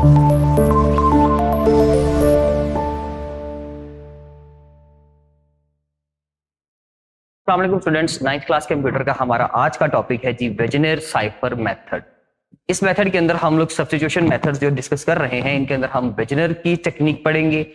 अस्सलाम students, 9th class computer का हमारा आज का टॉपिक है जी वेजेनर साइफर मेथड। इस मेथड के अंदर हम लोग सब्स्टिट्यूशन मेथड्स जो डिस्कस कर रहे हैं, इनके अंदर हम वेजेनर की टेक्निक पढ़ेंगे,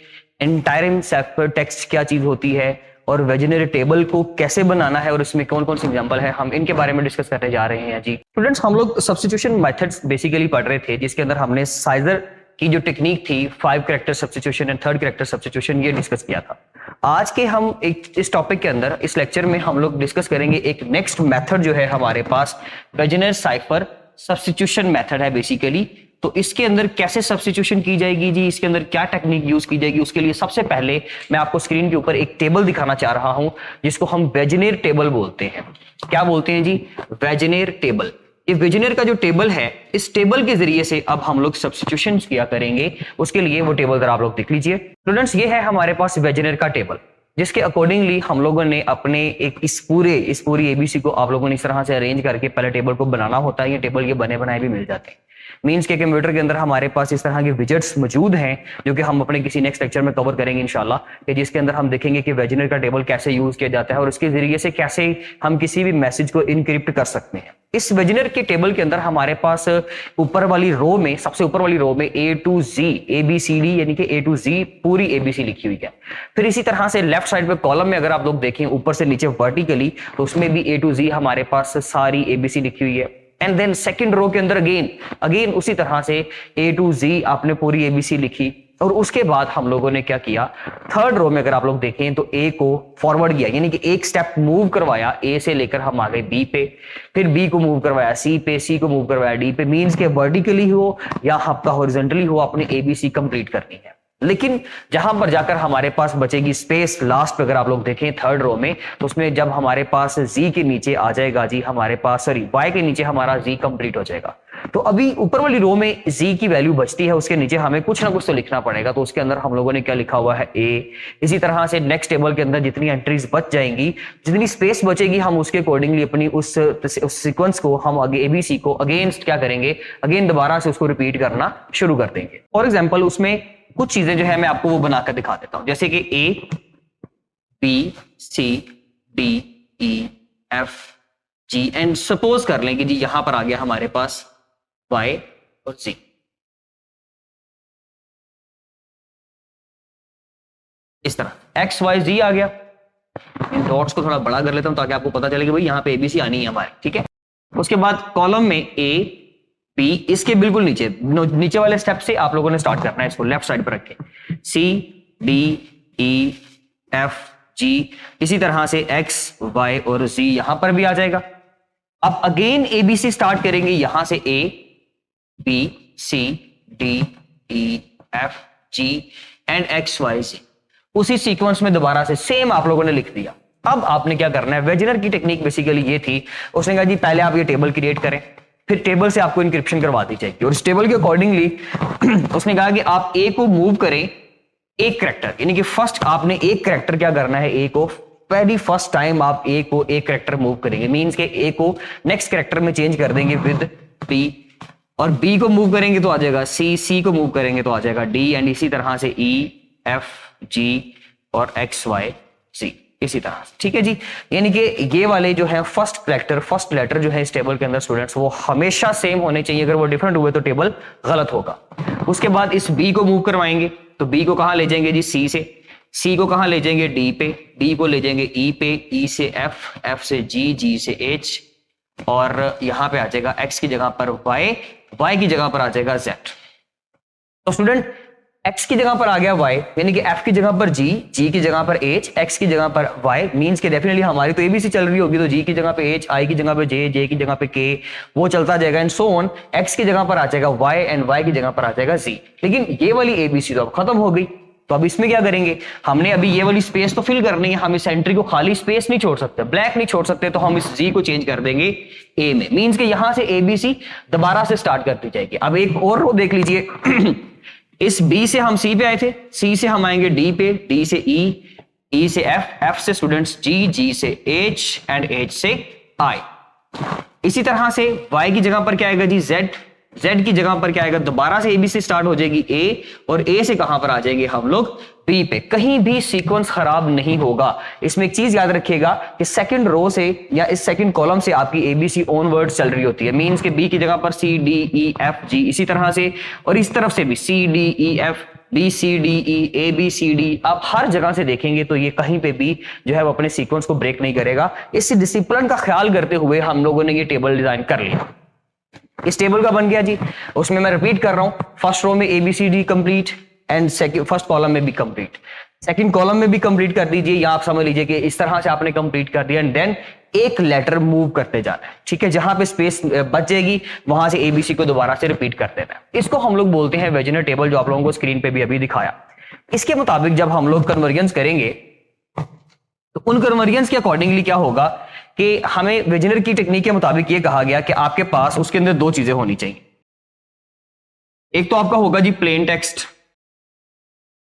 एंटायर साइफर टेक्स्ट क्या चीज होती है और वेजेनर टेबल को कैसे बनाना है और इसमें कौन कौन से एग्जांपल है, हम इनके बारे में डिस्कस करने जा रहे हैं जी। स्टूडेंट्स, हम लोग सब्स्टिट्यूशन मेथड्स बेसिकली पढ़ रहे थे, जिसके अंदर हमने साइजर की जो टेक्निक थी 5 character substitution and 3rd character substitution, ये डिस्कस किया था। आज के हम इस टॉपिक के अंदर इस लेक्चर में हम लोग डिस्कस करेंगे एक नेक्स्ट मेथड जो है हमारे पास, वेजेनर साइफर सब्स्टिट्यूशन मेथड है बेसिकली। तो इसके अंदर कैसे सब्स्टिट्यूशन की जाएगी जी, इसके अंदर क्या टेक्निक यूज की जाएगी, उसके लिए सबसे पहले मैं आपको स्क्रीन के ऊपर एक टेबल दिखाना चाह रहा हूं जिसको हम वेजेनर टेबल बोलते हैं। क्या बोलते हैं जी? वेजेनर टेबल। ये वेजेनर का जो टेबल है, इस टेबल के जरिए से अब हम लोग सब्स्टिट्यूशन किया करेंगे। उसके लिए वो टेबल जरा आप लोग देख लीजिए। स्टूडेंट्स, ये है हमारे पास वेजेनर का टेबल, जिसके अकॉर्डिंगली हम लोगों ने अपने इस पूरी एबीसी को आप लोगों ने इस तरह से अरेंज करके पहले टेबल को बनाना होता है। ये टेबल के बने बनाए भी मिल जाते हैं। मींस के कंप्यूटर के अंदर हमारे पास इस तरह के विजेट्स मौजूद हैं जो कि हम अपने किसी नेक्स्ट लेक्चर में कवर करेंगे इंशाल्लाह, कि जिसके अंदर हम देखेंगे कि वेजेनर का टेबल कैसे यूज किया जाता है और उसके जरिए से कैसे हम किसी भी मैसेज को इनक्रिप्ट कर सकते हैं। इस वेजेनर के टेबल के अंदर हमारे पास ऊपर वाली रो में, सबसे ऊपर वाली रो में A to Z ABCD यानी कि A to Z पूरी ABC लिखी हुई है। फिर इसी तरह से लेफ्ट साइड पे कॉलम में अगर आप लोग देखें ऊपर से नीचे वर्टिकली, तो उसमें भी A to Z हमारे पास सारी ABC लिखी हुई है। एंड देन सेकंड रो के अंदर अगेन उसी तरह से A to Z आपने पूरी ABC लिखी। और उसके बाद हम लोगों ने क्या किया, 3rd रो में अगर आप लोग देखें तो A को फॉरवर्ड किया, यानी कि एक स्टेप मूव करवाया, A से लेकर हम आ गए B पे, फिर B को मूव करवाया C पे, C को मूव करवाया D पे। मींस के वर्टिकली हो या आपका हॉरिजॉन्टली हो, आपने ABC कंप्लीट करनी है। लेकिन जहां पर जाकर हमारे पास बचेगी स्पेस, लास्ट पे अगर आप लोग देखें 3rd रो में, तो उसमें जब हमारे पास Z के नीचे आ जाएगा जी हमारे पास, सॉरी Y के नीचे हमारा Z कंप्लीट हो जाएगा। तो अभी ऊपर वाली रो में Z की वैल्यू बचती है, उसके नीचे हमें कुछ ना कुछ तो लिखना पड़ेगा। तो उसके अंदर हम लोगों ने क्या लिखा हुआ है, A। इसी तरह से नेक्स्ट टेबल के अंदर जितनी एंट्रीज बच जाएंगी, जितनी स्पेस बचेगी, हम उसके अकॉर्डिंगली अपनी उस सीक्वेंस को, हम आगे ABC को अगेंस्ट क्या करेंगे, अगेन दोबारा से उसको रिपीट करना शुरू कर देंगे। फॉर एग्जाम्पल उसमें कुछ चीजें जो है मैं आपको वो बनाकर दिखा देता हूं, जैसे कि A B C D E F G and suppose कर लें कि जी यहां पर आ गया हमारे पास Y और Z। इस तरह X Y Z आ गया। इन डॉट्स को थोड़ा बड़ा कर लेता हूं ताकि आपको पता चले कि भाई यहां पे ABC आनी है हमारे, ठीक है। उसके बाद कॉलम में A B, इसके बिल्कुल नीचे वाले स्टेप से आप लोगों ने स्टार्ट करना है, इसको लेफ्ट साइड पर रखें। C D E F G, इसी तरह से X Y और Z यहां पर भी आ जाएगा। अब अगेन ABC स्टार्ट करेंगे यहां से A B C D E F G and X Y Z, उसी सीक्वेंस में दोबारा से सेम आप लोगों ने लिख दिया। अब आपने क्या करना है, वेजेनर की टेक्निक बेसिकली ये थी, उसने कहा जी पहले आप ये टेबल क्रिएट करें, फिर टेबल से आपको इंक्रिप्शन करवा दी जाएगी। और इस टेबल के अकॉर्डिंगली उसने कहा कि आप A को मूव करें एक कैरेक्टर, यानी कि फर्स्ट आपने एक कैरेक्टर क्या करना है, A को पहली फर्स्ट टाइम आप A को एक कैरेक्टर मूव करेंगे। मींस के A को नेक्स्ट कैरेक्टर में चेंज कर देंगे विद B, और B को मूव करेंगे तो आ जाएगा C, C को मूव करेंगे तो आ जाएगा D, एंड इसी तरह से E F G और X Y Z इसी तरह, ठीक है जी। यानी कि ये वाले जो है फर्स्ट लेटर जो है इस टेबल के अंदर स्टूडेंट्स, वो हमेशा सेम होने चाहिए। अगर वो डिफरेंट हुए तो टेबल गलत होगा। उसके बाद इस B को मूव करवाएंगे, तो B को कहां ले जाएंगे जी, C से। C को कहां ले जाएंगे, D पे। D को ले जाएंगे E पे, E से F, F से G, G से H, और यहां पे आ जाएगा X की जगह पर Y, Y की जगह पर आ जाएगा Z। तो स्टूडेंट X की जगह पर आ गया Y, यानी कि F की जगह पर G, G की जगह पर H, X की जगह पर Y। मींस के डेफिनेटली हमारी तो ABC चल रही होगी, तो G की जगह पे H, I की जगह पे J, J की जगह पे K, वो चलता जाएगा एंड सो ऑन। X की जगह पर आ जाएगा Y एंड Y की जगह पर आ जाएगा Z। लेकिन ये वाली ABC तो अब खत्म हो गई, तो अब इसमें क्या करेंगे, हमने अभी ये वाली स्पेस तो फिल करनी है, हम इस एंट्री को खाली स्पेस नहीं छोड़ सकते, ब्लैक नहीं छोड़ सकते, तो हम इस G को चेंज कर देंगे A में। मींस के यहां से ABC दोबारा से स्टार्ट करती जाएगी। अब एक और रो देख लीजिए इस B से हम C पे आए थे, C से हम आएंगे D पे, D से E, E से F, F से स्टूडेंट्स G, G से H एंड H से I। इसी तरह से Y की जगह पर क्या आएगा जी, Z, Z की जगह पर क्या आएगा, दोबारा से ABC स्टार्ट हो जाएगी A, और A से कहां पर आ जाएंगे हम लोग B पे। कहीं भी सीक्वेंस खराब नहीं होगा। इसमें एक चीज याद रखिएगा कि सेकंड रो से या इस सेकंड कॉलम से आपकी ABC ऑन वर्ड चल रही होती है, मींस के B की जगह पर C D E F G, इसी तरह से, और इस तरफ से भी C D E F B C D E A B C D, आप हर जगह से देखेंगे तो ये कहीं पे भी जो है वो अपने सीक्वेंस को ब्रेक नहीं करेगा। इस डिसिप्लिन का ख्याल करते हुए हम लोगों ने ये टेबल डिजाइन कर लिया। इस टेबल का बन गया जी, उसमें मैं रिपीट कर रहा हूं, फर्स्ट रो में ABCD complete and second first column में भी कंप्लीट, सेकंड कॉलम में भी कंप्लीट कर दीजिए, या आप समझ लीजिए कि इस तरह से आपने कंप्लीट कर दिया, एंड देन एक लेटर मूव करते जाना है, ठीक है, जहां पे स्पेस बच जाएगी वहां से ABC को दोबारा से रिपीट कर देना है। इसको हम लोग बोलते हैं वेजनर टेबल, जो आप लोगों को स्क्रीन पे भी अभी दिखाया। इसके मुताबिक जब हम लोग कन्वर्जेंस करेंगे तो उन कन्वर्जेंस के अकॉर्डिंगली क्या होगा कि हमें वेजनर की टेक्निक के मुताबिक ये कहा गया कि आपके पास उसके अंदर दो चीजें होनी चाहिए। एक तो आपका होगा जी प्लेन टेक्स्ट,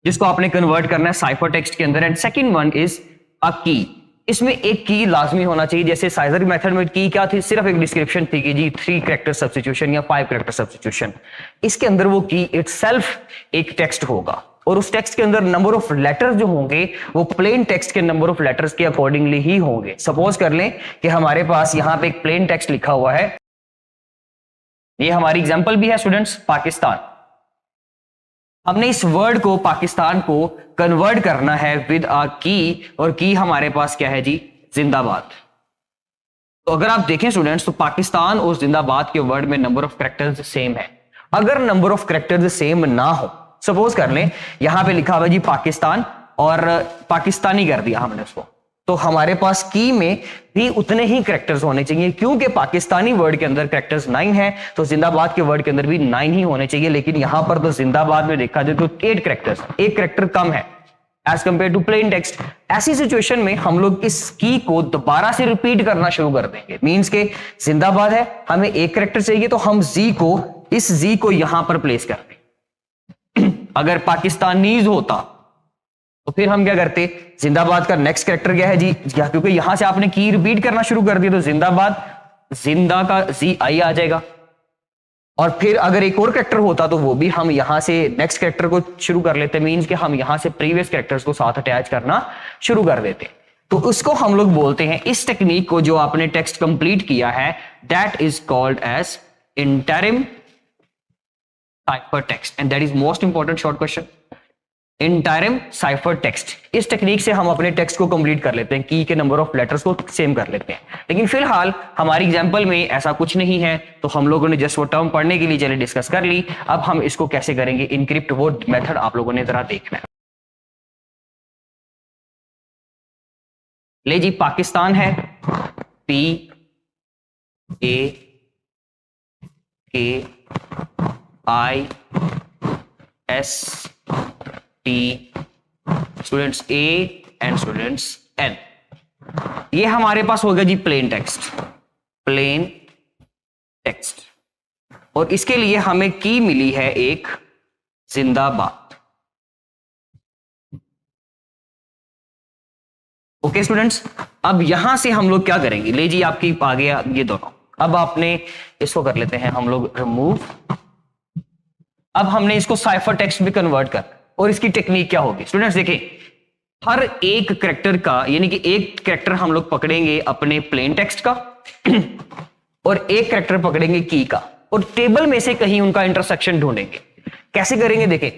जिसको आपने कन्वर्ट करना है साइफर टेक्स्ट के अंदर, and second one is a की। इसमें एक की लाजमी होना चाहिए। जैसे साइजर मेथड में की क्या थी, सिर्फ एक डिस्क्रिप्शन थी कि जी 3 कैरेक्टर सब्स्टिट्यूशन या 5 कैरेक्टर सब्स्टिट्यूशन। इसके अंदर वो की इटसेल्फ एक टेक्स्ट होगा, और उस टेक्स्ट के अंदर नंबर ऑफ लेटर्स जो होंगे वो प्लेन टेक्स्ट के नंबर ऑफ लेटर्स के अकॉर्डिंगली ही होंगे। सपोज कर लें कि हमारे पास यहां पे एक प्लेन टेक्स्ट लिखा हुआ है, ये हमारी एग्जांपल भी है स्टूडेंट्स, पाकिस्तान। हमने इस वर्ड को, पाकिस्तान को कन्वर्ट करना है विद अ की, और की हमारे पास क्या है जी, जिंदाबाद। तो अगर आप देखें स्टूडेंट्स, तो पाकिस्तान और जिंदाबाद के वर्ड में नंबर ऑफ कैरेक्टर्स सेम है। अगर नंबर ऑफ कैरेक्टर्स सेम ना हो, सपोज कर लें यहां पे लिखा हुआ जी पाकिस्तान और पाकिस्तानी कर दिया हमने उसको, तो हमारे पास की में भी उतने ही कैरेक्टर्स होने चाहिए, क्योंकि पाकिस्तानी वर्ड के अंदर कैरेक्टर्स 9 है, तो जिंदाबाद के वर्ड के अंदर भी 9 ही होने चाहिए। लेकिन यहां पर तो जिंदाबाद में देखा जाए तो 8 कैरेक्टर्स, एक कैरेक्टर कम है as compare to plain text. ऐसी सिचुएशन में हम लोग इस की को दोबारा से रिपीट करना शुरू कर देंगे। मींस के जिंदाबाद है, हमें एक कैरेक्टर चाहिए, तो हम जी को, इस जी को यहां पर प्लेस कर दें। अगर पाकिस्तानीज होता तो फिर हम क्या करते, जिंदाबाद का नेक्स्ट कैरेक्टर क्या है जी, क्योंकि यहां से आपने की रिपीट करना शुरू कर दिया, तो जिंदाबाद, जिंदा का जी आई आ जाएगा। और फिर अगर एक और कैरेक्टर होता तो वो भी हम यहां से नेक्स्ट कैरेक्टर को शुरू कर लेते, मींस कि हम यहां से प्रीवियस कैरेक्टर्स को साथ अटैच करना शुरू कर देते। तो उसको हम लोग बोलते हैं, इस टेक्निक को जो आपने टेक्स्ट कंप्लीट किया है, that is called as interim cipher text, and that is most important short question, interim cipher text. इस टेक्निक से हम अपने टेक्स्ट को कंप्लीट कर लेते हैं, की के नंबर ऑफ लेटर्स को सेम कर लेते हैं। लेकिन फिलहाल हमारी एग्जांपल में ऐसा कुछ नहीं है, तो हम लोगों ने जस्ट वो टर्म पढ़ने के लिए चले डिस्कस कर ली। अब हम इसको कैसे करेंगे इनक्रिप्ट, वो मेथड आप लोगों ने जरा देखना है। ले जी, पाकिस्तान है PAKIST, students A and students N। ये हमारे पास होगा जी प्लेन टेक्स्ट, प्लेन टेक्स्ट, और इसके लिए हमें की मिली है एक जिंदाबाद। ओके स्टूडेंट्स, अब यहां से हम लोग क्या करेंगे, ले जी आपकी आ गया ये दोनों। अब आपने इसको कर लेते हैं हम लोग रिमूव। अब हमने इसको साइफर टेक्स्ट में कन्वर्ट कर, और इसकी टेक्निक क्या होगी स्टूडेंट्स, देखिए हर एक कैरेक्टर का, यानी कि एक कैरेक्टर हम लोग पकड़ेंगे अपने प्लेन टेक्स्ट का और एक कैरेक्टर पकड़ेंगे की का, और टेबल में से कहीं उनका इंटरसेक्शन ढूंढेंगे। कैसे करेंगे, देखें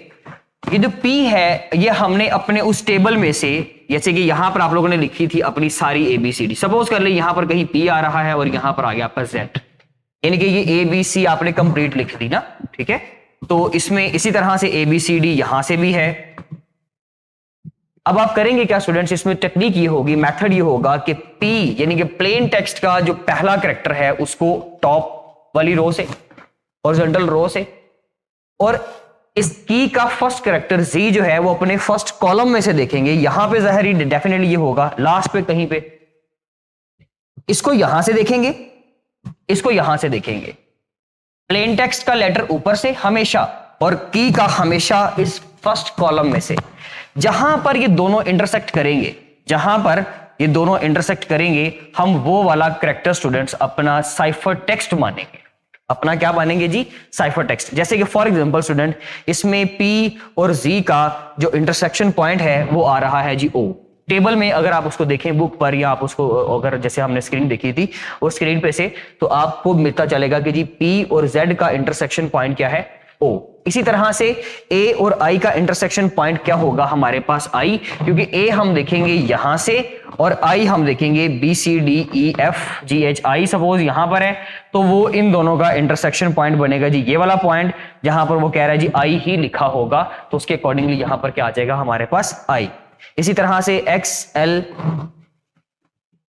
ये जो P है ये हमने अपने उस टेबल में से, जैसे कि यहां पर आप लोगों ने लिखी थी अपनी सारी ABCD, सपोज कर ले यहां पर कहीं P आ रहा है और यहां पर आ गया आपका Z, यानी कि ये ABC आपने कंप्लीट लिख दी ना, ठीक है। तो इसमें इसी तरह से ABCD यहां से भी है। अब आप करेंगे क्या स्टूडेंट्स, इसमें टेक्निक ये होगी, मेथड ये होगा कि P यानी कि प्लेन टेक्स्ट का जो पहला कैरेक्टर है उसको टॉप वाली रो से, हॉरिजॉन्टल रो से, और इस की का फर्स्ट कैरेक्टर Z जो है वो अपने फर्स्ट कॉलम में से देखेंगे। यहां पे ज़ाहिर डेफिनेटली ये होगा लास्ट पे कहीं पे, इसको यहां से देखेंगे, इसको यहां से देखेंगे। प्लेन टेक्स्ट का लेटर ऊपर से हमेशा, और की का हमेशा इस फर्स्ट कॉलम में से। जहां पर ये दोनों इंटरसेक्ट करेंगे, जहां पर ये दोनों इंटरसेक्ट करेंगे, हम वो वाला कैरेक्टर स्टूडेंट्स अपना साइफर टेक्स्ट मानेंगे, अपना क्या बनेंगे जी, साइफर टेक्स्ट। जैसे कि फॉर एग्जांपल स्टूडेंट, इसमें P और Z का जो इंटरसेक्शन पॉइंट है वो आ रहा है जी O। टेबल में अगर आप उसको देखें बुक पर, या आप उसको अगर जैसे हमने स्क्रीन देखी थी उस स्क्रीन पे से, तो आपको मिलता चलेगा कि जी P और Z का इंटरसेक्शन पॉइंट क्या है, O। इसी तरह से A और I का इंटरसेक्शन पॉइंट क्या होगा हमारे पास, I, क्योंकि A हम देखेंगे यहां से और I हम देखेंगे B C D E F G H I suppose यहां पर है, तो वो इन दोनों का इंटरसेक्शन पॉइंट बनेगा जी ये वाला पॉइंट, जहां पर वो कह रहा है जी I ही लिखा होगा, तो उसके अकॉर्डिंगली यहां पर क्या आ जाएगा हमारे पास, I। इसी तरह से X L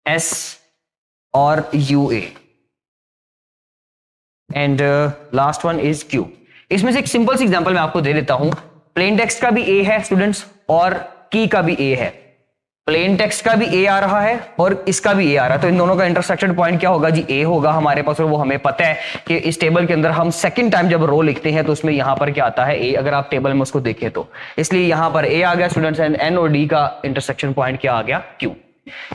S और UA and last one is Q। इसमें से एक सिंपल सी एग्जांपल मैं आपको दे देता हूं। प्लेन टेक्स्ट का भी A है स्टूडेंट्स और की का भी A है। प्लेन टेक्स्ट का भी A आ रहा है और इसका भी A आ रहा है, तो इन दोनों का इंटरसेक्शन पॉइंट क्या होगा जी, A होगा हमारे पास। और वो हमें पता है कि इस टेबल के अंदर हम सेकंड टाइम जब रो लिखते हैं तो उसमें यहां पर क्या आता है, A, अगर आप टेबल में उसको देखें तो, इसलिए यहां पर A आ गया स्टूडेंट्स, एंड N और D का इंटरसेक्शन पॉइंट क्या आ गया, Q।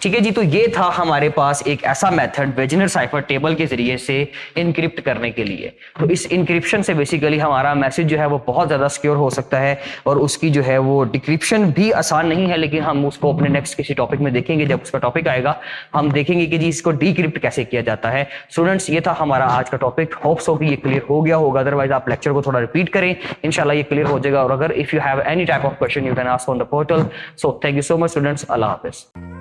ठीक है जी, तो ये था हमारे पास एक ऐसा मेथड वेजनर साइफर टेबल के जरिए से इनक्रिप्ट करने के लिए। तो इस इनक्रिप्शन से बेसिकली हमारा मैसेज जो है वो बहुत ज्यादा सिक्योर हो सकता है, और उसकी जो है वो डिक्रिप्शन भी आसान नहीं है, लेकिन हम उसको अपने नेक्स्ट किसी टॉपिक में देखेंगे। जब उसका टॉपिक आएगा हम देखेंगे कि जी इसको डिक्रिप्ट कैसे किया जाता है। स्टूडेंट्स, ये था हमारा आज का टॉपिक। होप सो कि ये क्लियर हो गया होगा, अदरवाइज आप लेक्चर को थोड़ा रिपीट करें, इंशाल्लाह ये क्लियर हो जाएगा। और अगर if you have any type of question you can ask on the portal. So thank you so much students, Allah Hafiz.